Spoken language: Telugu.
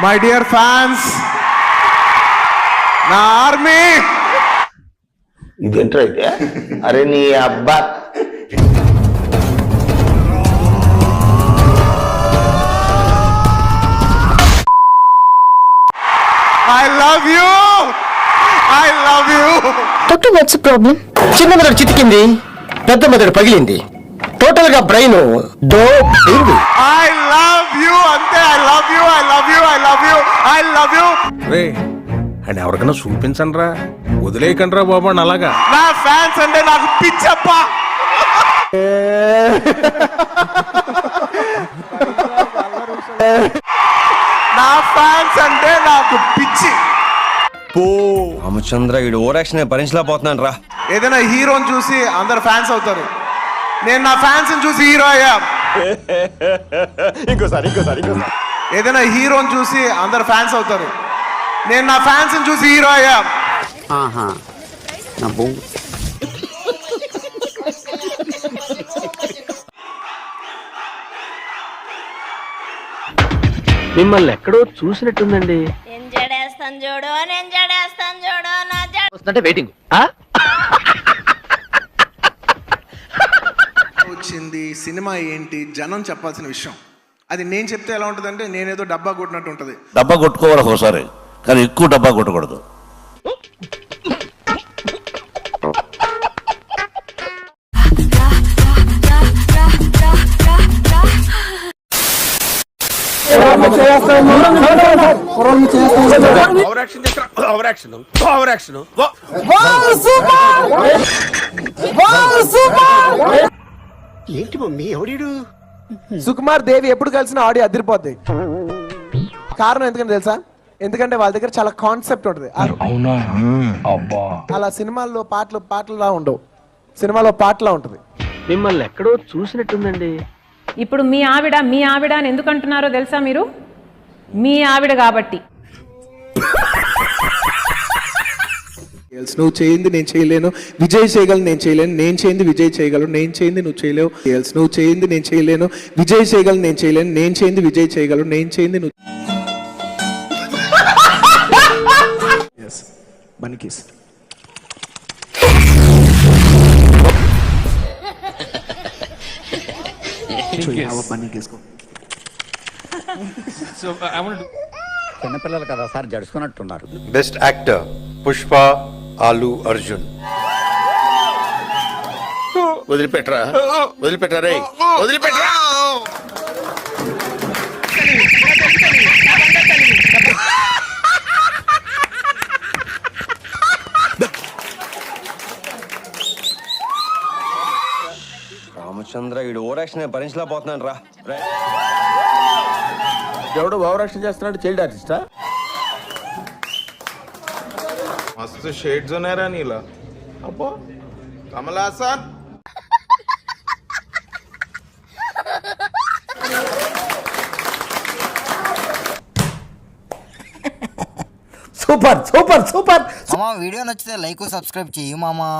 మై డియర్ ఫ్యాన్స్, నా ఆర్మీ. ఇదేంట్రా అయితే? అరే నీ అబ్బా, I love you. I love you. Doctor what's the problem? చిన్న మెదడు చితికింది, పెద్ద మెదడు పగిలింది, టోటల్ గా బ్రెయిన్ డోబింది. I love you అంతే. I love you. I love you. I love you. I love you. Ray and ఎవరికైనా చూపించండి రా, వదిలేయకండి రా బాబు అని అలాగా. నా ఫ్యాన్స్ అంటే నాకు పిచ్చప్ప. నా ఫ్యాన్స్ అంటే నాకు పిచ్చి. రామచంద్ర ఈడు ఓరాక్షన్ భరించలేకపోతున్నాను రా. ఏదైనా హీరోని చూసి అందరు ఫ్యాన్స్ అవుతారు, నేను నా ఫ్యాన్స్ చూసి హీరో అయ్యా. ఇంకోసారి. ఏదైనా హీరోని చూసి అందరు ఫ్యాన్స్ అవుతారు, నేను నా ఫ్యాన్స్ చూసి హీరో అయ్యా. మిమ్మల్ని ఎక్కడో చూసినట్టుందండి. వస్తుంటే వెయిటింగ్. వచ్చింది సినిమా ఏంటి జనం చెప్పాల్సిన విషయం. అది నేను చెప్తే ఎలా ఉంటుందంటే నేనేదో డబ్బా కొట్టినట్టు ఉంటుంది. డబ్బా కొట్టుకోవాలి ఒకసారి, కానీ ఎక్కువ డబ్బా కొట్టకూడదు. ఏంటి మమ్మీ ఎవడీడు? సుకుమార్ దేవి ఎప్పుడు కలిసిన ఆడియో అదిరిపోద్ది. కారణం ఎందుకంటే తెలుసా? ఎందుకంటే వాళ్ళ దగ్గర చాలా కాన్సెప్ట్ ఉంటుంది. అలా సినిమాల్లో పాటలులా ఉండవు, సినిమాలో పాటలా ఉంటుంది. మిమ్మల్ని ఎక్కడో చూసినట్టుందండి. ఇప్పుడు మీ ఆవిడ అని ఎందుకు అంటున్నారో తెలుసా? మీరు మీ ఆవిడ కాబట్టి. నువ్వు చేయింది నేను చేయలేను, విజయ్ చేయగలను నేను చేయలేను, నేను చేయింది విజయ్ చేయగలరు, నేను చేయింది నువ్వు చేయలేవు. నువ్వు చేయింది నేను చేయలేను, విజయ్ చేయగలను నేను చేయలేను, నేను చేయింది విజయ్ చేయగలరు, నేను చేయింది నువ్వు. బనికిస్ చిన్నపిల్లలు కదా సార్, జడుచుకున్నట్టున్నారు. Best actor Pushpa, Allu Arjun. వదిలిపెట్టరా రే, వదిలిపెట్టరా. రామచంద్ర ఈడు ఓరాక్షన్ భరించలేకపోతున్నాను రా. ఎవడో ఓవరాక్షన్ చేస్తున్నాడు, చైల్డ్ ఆర్టిస్టా? మస్తు షేడ్స్ ఉన్నాయరా నీలా. అబ్బో కమల్ హాసన్. సూపర్. మామా వీడియో నచ్చితే లైక్ సబ్స్క్రైబ్ చెయ్యి మామా.